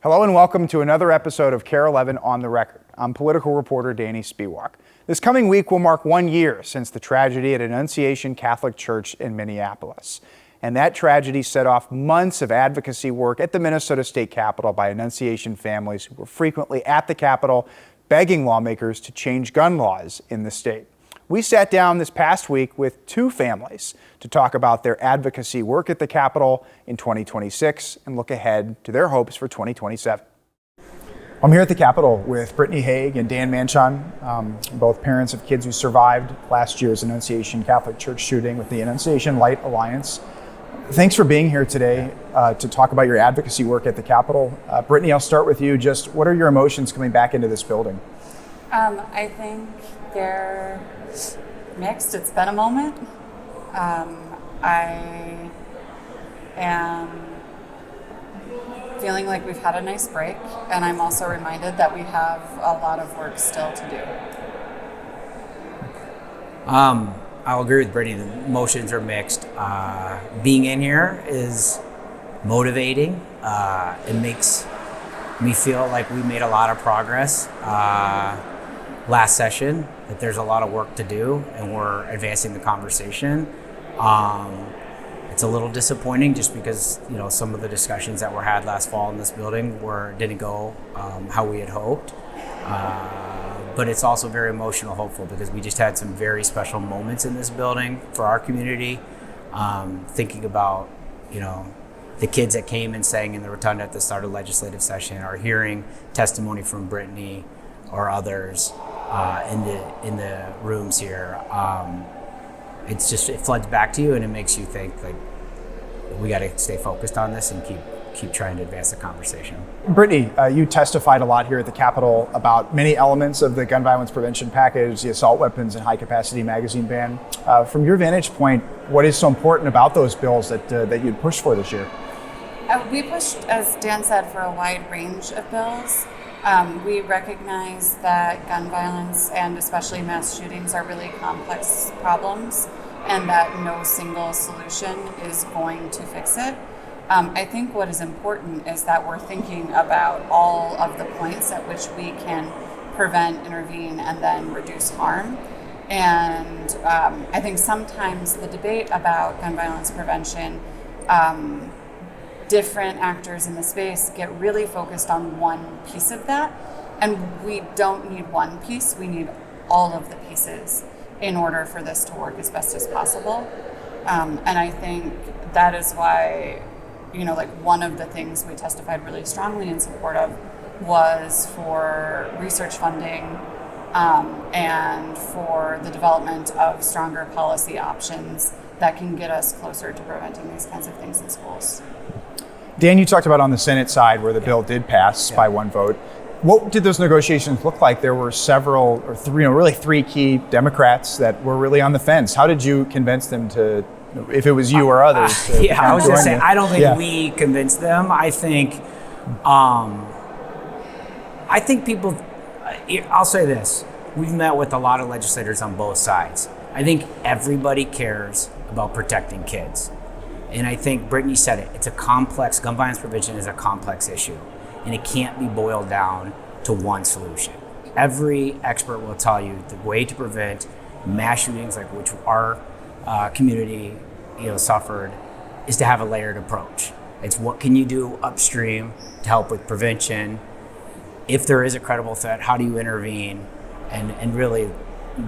Hello and welcome to another episode of KARE 11 On the Record. I'm political reporter Danny Spiewak. This coming week will mark 1 year since the tragedy at Annunciation Catholic Church in Minneapolis. And that tragedy set off months of advocacy work at the Minnesota State Capitol by Annunciation families who were frequently at the Capitol begging lawmakers to change gun laws in the state. We sat down this past week with two families to talk about their advocacy work at the Capitol in 2026 and look ahead to their hopes for 2027. I'm here at the Capitol with Brittany Haeg and Dan Manchon, both parents of kids who survived last year's Annunciation Catholic Church shooting with the Annunciation Light Alliance. Thanks for being here today to talk about your advocacy work at the Capitol. Brittany, I'll start with you. Just what are your emotions coming back into this building? I think they're mixed. It's been a moment. I am feeling like we've had a nice break, and I'm also reminded that we have a lot of work still to do. I'll agree with Brittany. The emotions are mixed. Being in here is motivating. It makes me feel like we made a lot of progress last session, that there's a lot of work to do and we're advancing the conversation. It's a little disappointing just because, some of the discussions that were had last fall in this building didn't go how we had hoped. But it's also very emotional, hopeful, because we just had some very special moments in this building for our community. Thinking about, the kids that came and sang in the rotunda at the start of legislative session, or hearing testimony from Brittany or others in the rooms here. It floods back to you, and it makes you think like we got to stay focused on this and keep trying to advance the conversation. Brittany, you testified a lot here at the Capitol about many elements of the gun violence prevention package, the assault weapons and high capacity magazine ban. From your vantage point, what is so important about those bills that you'd push for this year? We pushed, as Dan said, for a wide range of bills. We recognize that gun violence and especially mass shootings are really complex problems, and that no single solution is going to fix it. I think what is important is that we're thinking about all of the points at which we can prevent, intervene, and then reduce harm. And I think sometimes the debate about gun violence prevention, different actors in the space get really focused on one piece of that, and we don't need one piece, we need all of the pieces in order for this to work as best as possible. And I think that is why, one of the things we testified really strongly in support of was for research funding and for the development of stronger policy options that can get us closer to preventing these kinds of things in schools. Dan, you talked about on the Senate side where the bill did pass by one vote. What did those negotiations look like? There were several, or three key Democrats that were really on the fence. How did you convince them to, if it was you or others? I was going to say, I don't think we convinced them. I think people, I'll say this, we've met with a lot of legislators on both sides. I think everybody cares about protecting kids. And I think Brittany said it, gun violence prevention is a complex issue, and it can't be boiled down to one solution. Every expert will tell you the way to prevent mass shootings, like which our community suffered, is to have a layered approach. It's what can you do upstream to help with prevention. If there is a credible threat, how do you intervene? And really,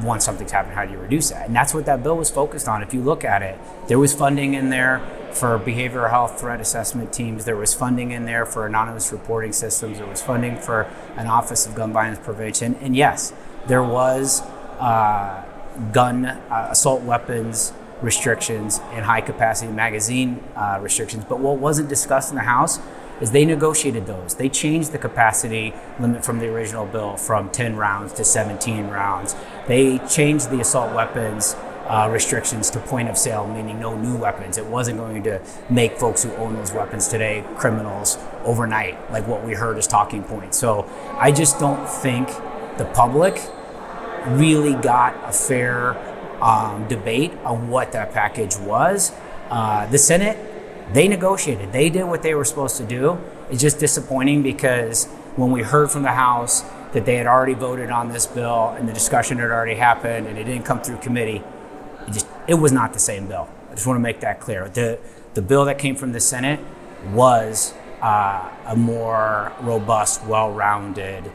once something's happened, how do you reduce that? And that's what that bill was focused on. If you look at it, there was funding in there for behavioral health threat assessment teams. There was funding in there for anonymous reporting systems. There was funding for an Office of Gun Violence Prevention. And yes, there was assault weapons restrictions and high capacity magazine restrictions. But what wasn't discussed in the House is they negotiated those. They changed the capacity limit from the original bill from 10 rounds to 17 rounds. They changed the assault weapons restrictions to point of sale, meaning no new weapons. It wasn't going to make folks who own those weapons today criminals overnight, like what we heard as talking points. So I just don't think the public really got a fair debate on what that package was. The Senate, they negotiated. They did what they were supposed to do. It's just disappointing because when we heard from the House that they had already voted on this bill and the discussion had already happened and it didn't come through committee, it was not the same bill. I just want to make that clear. The bill that came from the Senate was a more robust, well-rounded,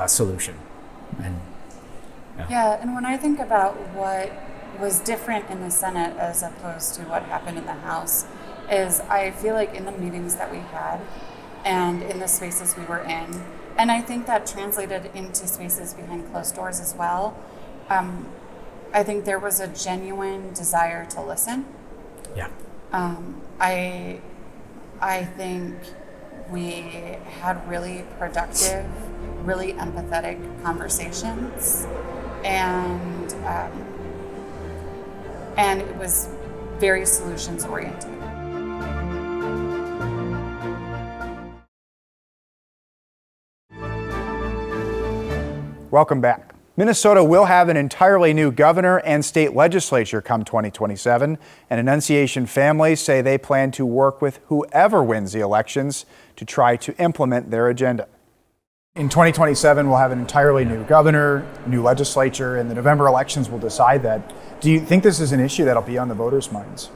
solution. And yeah, and when I think about what was different in the Senate as opposed to what happened in the House, is I feel like in the meetings that we had and in the spaces we were in, and I think that translated into spaces behind closed doors as well, I think there was a genuine desire to listen. yeah. I think we had really productive, really empathetic conversations, and it was very solutions oriented. Welcome back. Minnesota will have an entirely new governor and state legislature come 2027, and Annunciation families say they plan to work with whoever wins the elections to try to implement their agenda. In 2027, we'll have an entirely new governor, new legislature, and the November elections will decide that. Do you think this is an issue that'll be on the voters' minds?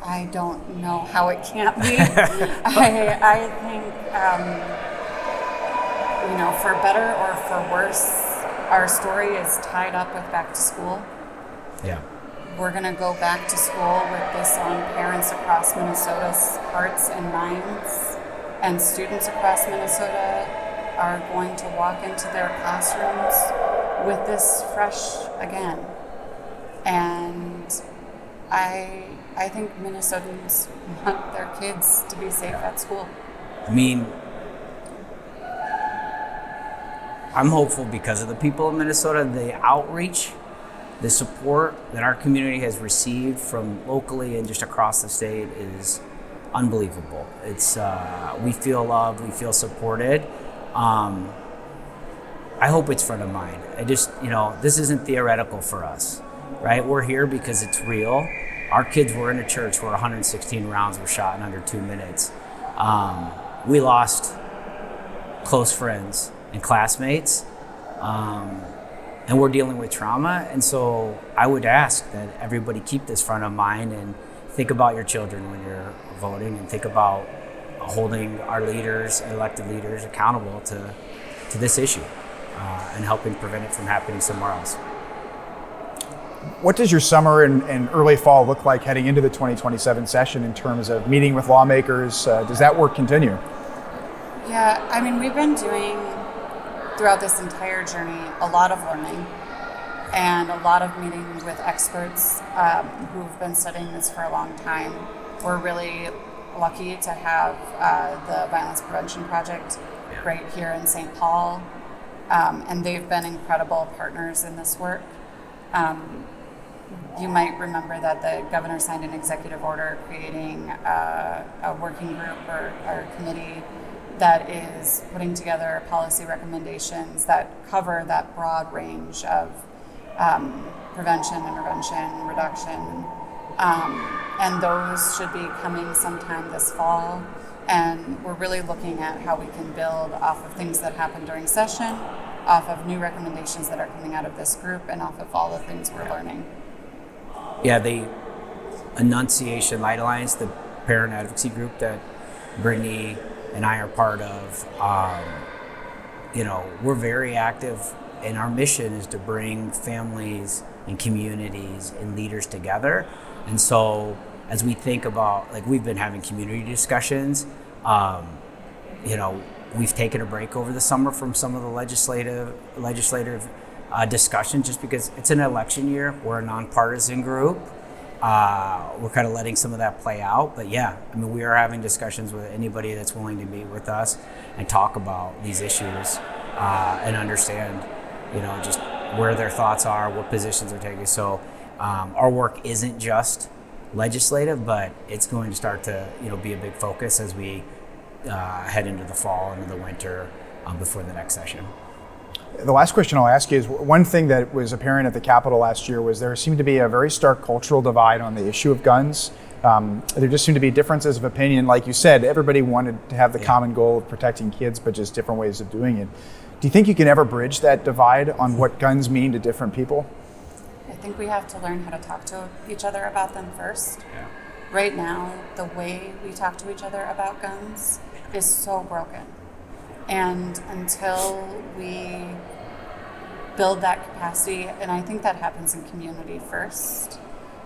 I don't know how it can't be. I think, for better or for worse, our story is tied up with back to school. Yeah. We're going to go back to school with this on parents across Minnesota's hearts and minds, and students across Minnesota are going to walk into their classrooms with this fresh again. And I think Minnesotans want their kids to be safe at school. I mean, I'm hopeful because of the people of Minnesota, the outreach, the support that our community has received from locally and just across the state is unbelievable. It's we feel loved, we feel supported. I hope it's front of mind. This isn't theoretical for us, right? We're here because it's real. Our kids were in a church where 116 rounds were shot in under 2 minutes. We lost close friends and classmates, and we're dealing with trauma. And so I would ask that everybody keep this front of mind and think about your children when you're voting, and think about holding our leaders, elected leaders, accountable to this issue and helping prevent it from happening somewhere else. What does your summer and early fall look like heading into the 2027 session in terms of meeting with lawmakers? Does that work continue? Yeah, I mean, we've been doing throughout this entire journey a lot of learning and a lot of meeting with experts who've been studying this for a long time. We're really lucky to have the Violence Prevention Project right here in St. Paul, and they've been incredible partners in this work. You might remember that the governor signed an executive order creating a working group or committee that is putting together policy recommendations that cover that broad range of prevention, intervention, reduction. And those should be coming sometime this fall. And we're really looking at how we can build off of things that happen during session, off of new recommendations that are coming out of this group, and off of all the things we're learning. Yeah, the Annunciation Light Alliance, the parent advocacy group that Brittany and I are part of, we're very active, and our mission is to bring families and communities and leaders together. And so as we think about, we've been having community discussions, we've taken a break over the summer from some of the legislative discussion, just because it's an election year. We're a nonpartisan group. We're kind of letting some of that play out. But yeah, I mean, we are having discussions with anybody that's willing to meet with us and talk about these issues and understand, just where their thoughts are, what positions they're taking. So our work isn't just legislative, but it's going to start to, be a big focus as we head into the fall, into the winter, before the next session. The last question I'll ask you is, one thing that was apparent at the Capitol last year was there seemed to be a very stark cultural divide on the issue of guns. There just seemed to be differences of opinion. Like you said, everybody wanted to have the common goal of protecting kids, but just different ways of doing it. Do you think you can ever bridge that divide on what guns mean to different people? I think we have to learn how to talk to each other about them first. Yeah. Right now, the way we talk to each other about guns is so broken. And until we build that capacity, and I think that happens in community first.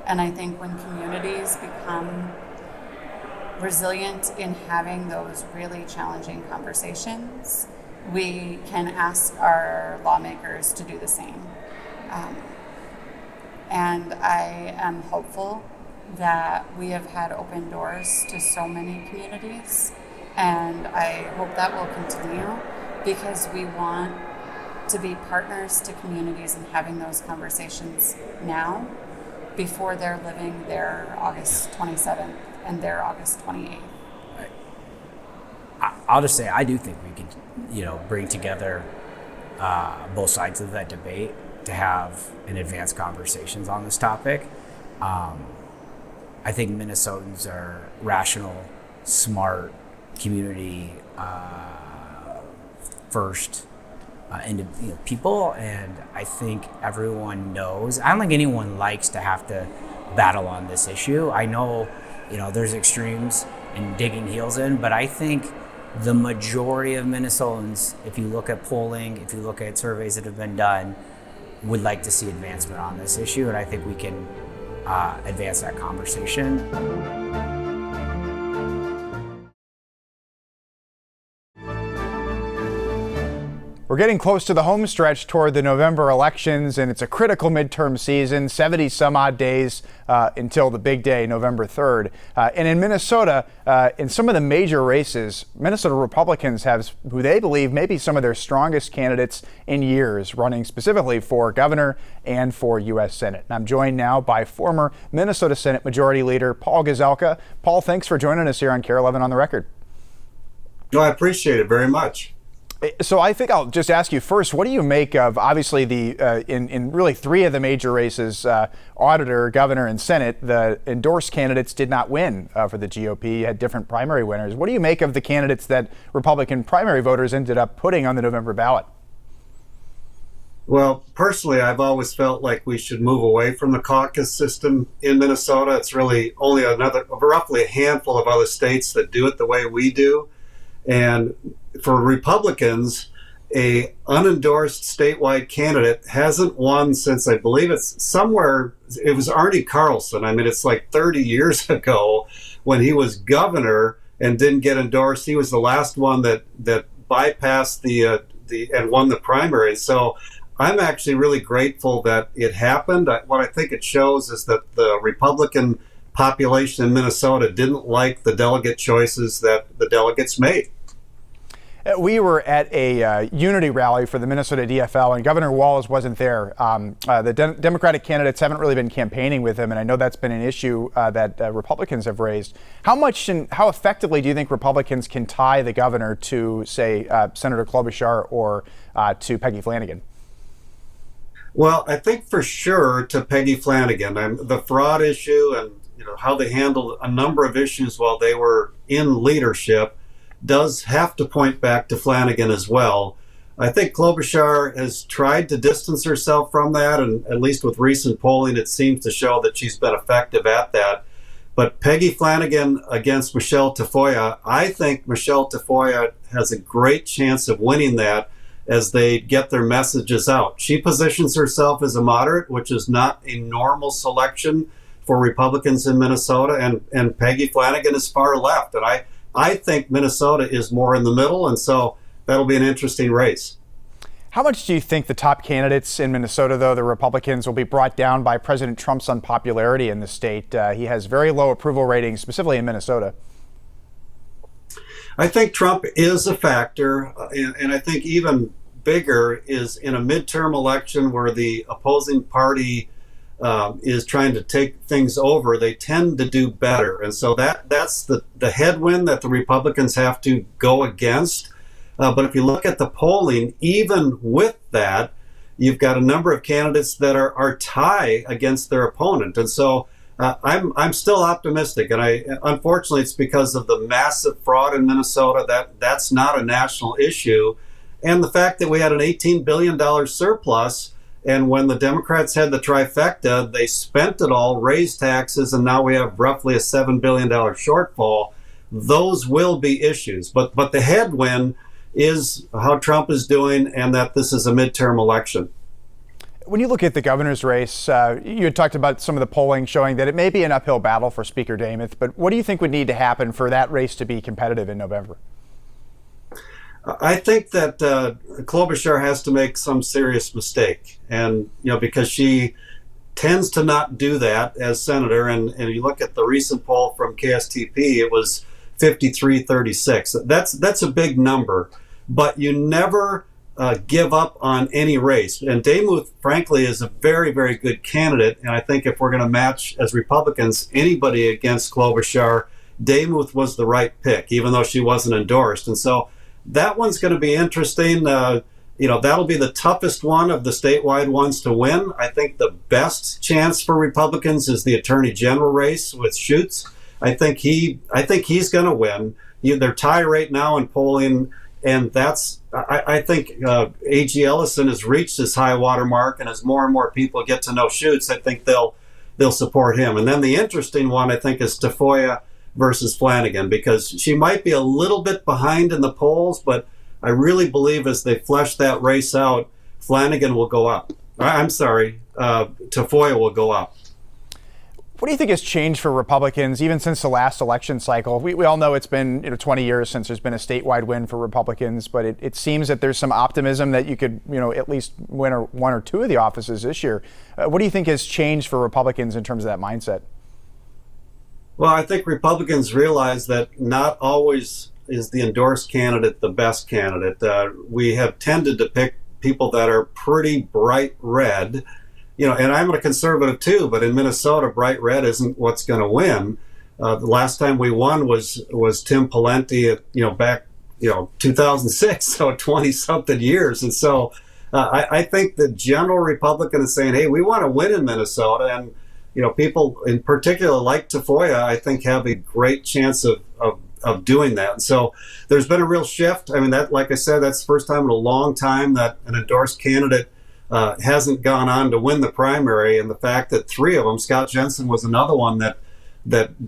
And I think when communities become resilient in having those really challenging conversations, we can ask our lawmakers to do the same. And I am hopeful that we have had open doors to so many communities, and I hope that will continue, because we want to be partners to communities and having those conversations now before they're living their August 27th and their August 28th. I'll just say, I do think we could, bring together both sides of that debate to have an advanced conversations on this topic. I think Minnesotans are rational, smart, community first people, and I think everyone knows. I don't think anyone likes to have to battle on this issue. I know, there's extremes in digging heels in, but I think the majority of Minnesotans, if you look at polling, if you look at surveys that have been done, would like to see advancement on this issue, and I think we can advance that conversation. We're getting close to the home stretch toward the November elections, and it's a critical midterm season, 70 some odd days until the big day, November 3rd. And in Minnesota, in some of the major races, Minnesota Republicans have who they believe may be some of their strongest candidates in years, running specifically for governor and for U.S. Senate. And I'm joined now by former Minnesota Senate Majority Leader Paul Gazelka. Paul, thanks for joining us here on KARE 11 on the Record. No, I appreciate it very much. So I think I'll just ask you first, what do you make of, obviously, in really three of the major races, auditor, governor, and Senate, the endorsed candidates did not win for the GOP. You had different primary winners. What do you make of the candidates that Republican primary voters ended up putting on the November ballot? Well, personally, I've always felt like we should move away from the caucus system in Minnesota. It's really only roughly a handful of other states that do it the way we do. And for Republicans, a unendorsed statewide candidate hasn't won since, I believe it was Arnie Carlson. I mean, it's like 30 years ago when he was governor and didn't get endorsed. He was the last one that bypassed and won the primary. So I'm actually really grateful that it happened. What I think it shows is that the Republican population in Minnesota didn't like the delegate choices that the delegates made. We were at a unity rally for the Minnesota DFL, and Governor Walz wasn't there. The Democratic candidates haven't really been campaigning with him, and I know that's been an issue that Republicans have raised. How much and how effectively do you think Republicans can tie the governor to, say, Senator Klobuchar or to Peggy Flanagan? Well, I think for sure to Peggy Flanagan. The fraud issue and how they handled a number of issues while they were in leadership does have to point back to Flanagan as well. I think Klobuchar has tried to distance herself from that, and at least with recent polling, it seems to show that she's been effective at that. But Peggy Flanagan against Michelle Tafoya, I think Michelle Tafoya has a great chance of winning that as they get their messages out. She positions herself as a moderate, which is not a normal selection for Republicans in Minnesota, and Peggy Flanagan is far left. And I think Minnesota is more in the middle, and so that'll be an interesting race. How much do you think the top candidates in Minnesota, though, the Republicans, will be brought down by President Trump's unpopularity in the state? He has very low approval ratings, specifically in Minnesota. I think Trump is a factor, and I think even bigger is in a midterm election where the opposing party is trying to take things over, they tend to do better. And so that's the headwind that the Republicans have to go against. But if you look at the polling, even with that, you've got a number of candidates that are tie against their opponent. And so I'm still optimistic. And unfortunately, it's because of the massive fraud in Minnesota. That's not a national issue. And the fact that we had an $18 billion surplus, and when the Democrats had the trifecta, they spent it all, raised taxes, and now we have roughly a $7 billion shortfall. Those will be issues. But the headwind is how Trump is doing and that this is a midterm election. When you look at the governor's race, you had talked about some of the polling showing that it may be an uphill battle for Speaker Demuth, but what do you think would need to happen for that race to be competitive in November? I think that Klobuchar has to make some serious mistake, and because she tends to not do that as senator. And you look at the recent poll from KSTP, it was 53-36. That's a big number, but you never give up on any race. And Demuth, frankly, is a very, very good candidate. And I think if we're going to match as Republicans anybody against Klobuchar, Demuth was the right pick, even though she wasn't endorsed. And so that one's going to be interesting. That'll be the toughest one of the statewide ones to win. I think the best chance for Republicans is the Attorney General race with Schutz. I think he's going to win. They're tied right now in polling, and I think A.G. Ellison has reached his high water mark, and as more and more people get to know Schutz, I think they'll support him. And then the interesting one, I think, is Tafoya versus Flanagan, because she might be a little bit behind in the polls, but I really believe as they flesh that race out, Flanagan will go up. Tafoya will go up. What do you think has changed for Republicans, even since the last election cycle? We all know it's been 20 years since there's been a statewide win for Republicans, but it seems that there's some optimism that you could at least win one or two of the offices this year. What do you think has changed for Republicans in terms of that mindset? Well, I think Republicans realize that not always is the endorsed candidate the best candidate. We have tended to pick people that are pretty bright red, and I'm a conservative too, but in Minnesota, bright red isn't what's going to win. The last time we won was Tim Pawlenty, back 2006, so 20 something years. And so I think the general Republican is saying, hey, we want to win in Minnesota. And people in particular like Tafoya, I think, have a great chance of doing that. And so there's been a real shift. I mean, that, like I said, that's the first time in a long time that an endorsed candidate hasn't gone on to win the primary. And the fact that three of them, Scott Jensen was another one that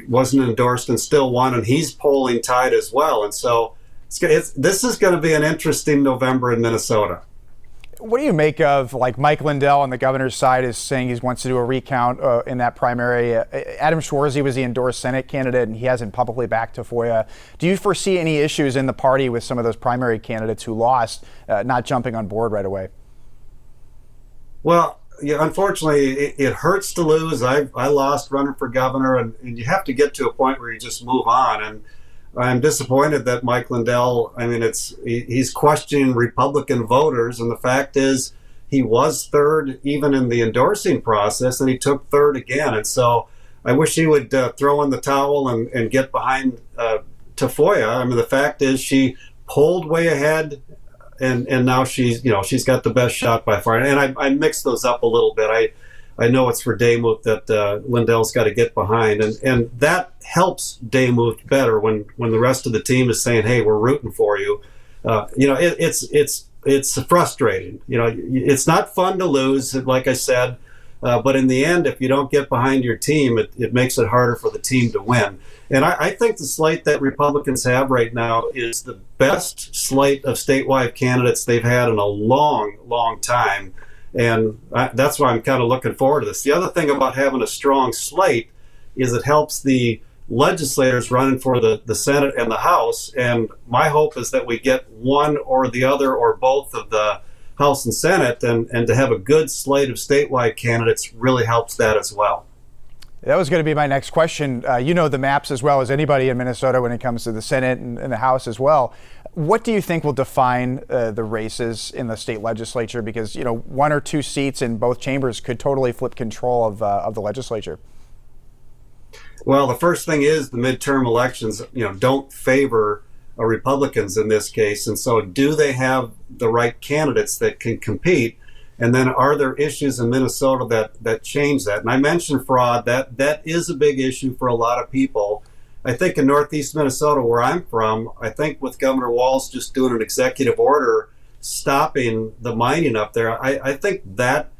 wasn't endorsed and still won, and he's polling tied as well. And so this is going to be an interesting November in Minnesota. What do you make of, like, Mike Lindell on the governor's side is saying he wants to do a recount in that primary? Adam Schwarzy was the endorsed Senate candidate, and he hasn't publicly backed Tafoya. Do you foresee any issues in the party with some of those primary candidates who lost not jumping on board right away? Well, unfortunately, it hurts to lose. I lost running for governor, and you have to get to a point where you just move on. And I'm disappointed that Mike Lindell, he's questioning Republican voters, and the fact is he was third even in the endorsing process, and he took third again. And so I wish he would throw in the towel and get behind Tafoya. The fact is she pulled way ahead, and now she's got the best shot by far. And I mixed those up a little bit. I know it's for Demuth that Lindell's got to get behind, and that helps Demuth better when the rest of the team is saying, "Hey, we're rooting for you." It's frustrating. It's not fun to lose, like I said, but in the end, if you don't get behind your team, it makes it harder for the team to win. And I think the slate that Republicans have right now is the best slate of statewide candidates they've had in a long, long time. And that's why I'm kind of looking forward to this. The other thing about having a strong slate is it helps the legislators running for the Senate and the House. And my hope is that we get one or the other or both of the House and Senate, and to have a good slate of statewide candidates really helps that as well. That was going to be my next question. You know the maps as well as anybody in Minnesota when it comes to the Senate and the House as well. What do you think will define the races in the state legislature? Because, one or two seats in both chambers could totally flip control of the legislature. Well, the first thing is the midterm elections, don't favor Republicans in this case. And so do they have the right candidates that can compete? And then are there issues in Minnesota that change that? And I mentioned fraud. That is a big issue for a lot of people. I think in Northeast Minnesota, where I'm from, I think with Governor Walz just doing an executive order stopping the mining up there, I think that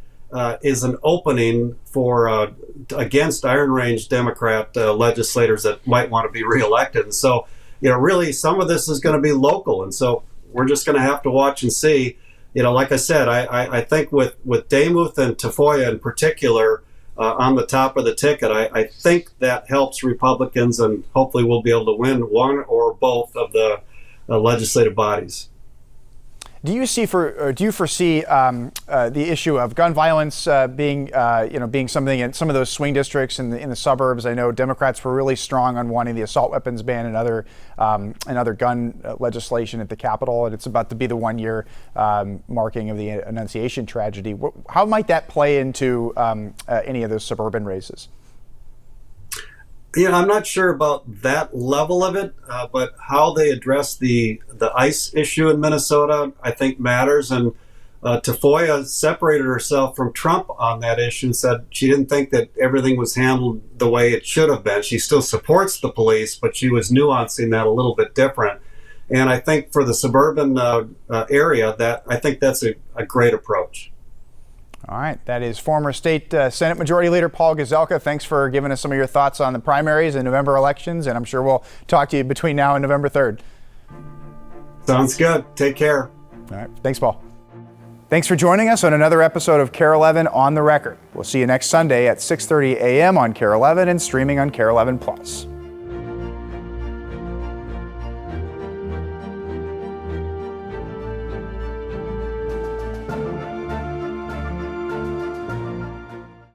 is an opening for against Iron Range Democrat legislators that might want to be reelected. And so, really some of this is going to be local. And so we're just going to have to watch and see. Like I said, I think with Demuth and Tafoya in particular on the top of the ticket, I think that helps Republicans, and hopefully we'll be able to win one or both of the legislative bodies. Do you foresee the issue of gun violence being something in some of those swing districts in the suburbs? I know Democrats were really strong on wanting the assault weapons ban and other gun legislation at the Capitol, and it's about to be the 1 year marking of the Annunciation tragedy. How might that play into any of those suburban races? I'm not sure about that level of it, but how they address the ICE issue in Minnesota, I think matters. And Tafoya separated herself from Trump on that issue and said she didn't think that everything was handled the way it should have been. She still supports the police, but she was nuancing that a little bit different. And I think for the suburban area, I think that's a great approach. All right, that is former State Senate Majority Leader Paul Gazelka. Thanks for giving us some of your thoughts on the primaries and November elections, and I'm sure we'll talk to you between now and November 3rd. Sounds good. Take care. All right, thanks, Paul. Thanks for joining us on another episode of KARE 11 On the Record. We'll see you next Sunday at 6:30 a.m. on KARE 11 and streaming on KARE 11 Plus.